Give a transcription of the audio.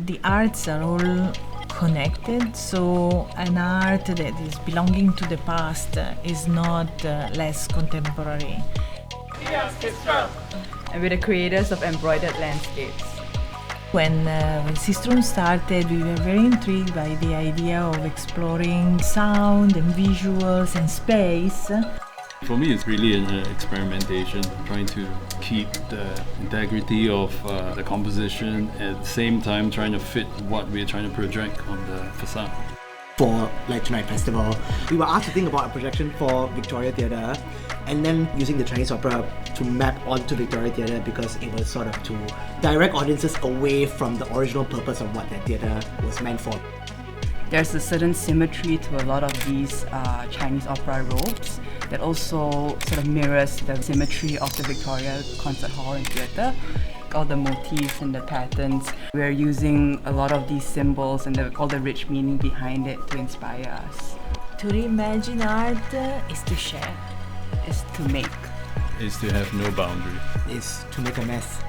The arts are all connected, so an art that is belonging to the past is not less contemporary. SISTRUM. And we're the creators of Embroidered Landscapes. When SISTRUM started, we were very intrigued by the idea of exploring sound and visuals and space. For me, it's really an experimentation, trying to keep the integrity of the composition, at the same time trying to fit what we're trying to project on the facade. For like Tonight Festival, we were asked to think about a projection for Victoria Theatre and then using the Chinese opera to map onto Victoria Theatre because it was sort of to direct audiences away from the original purpose of what that theatre was meant for. There's a certain symmetry to a lot of these Chinese opera robes that also sort of mirrors the symmetry of the Victoria Concert Hall and Theatre. All the motifs and the patterns, we're using a lot of these symbols and all the rich meaning behind it to inspire us. To reimagine art is to share. Is to make. Is to have no boundary. Is to make a mess.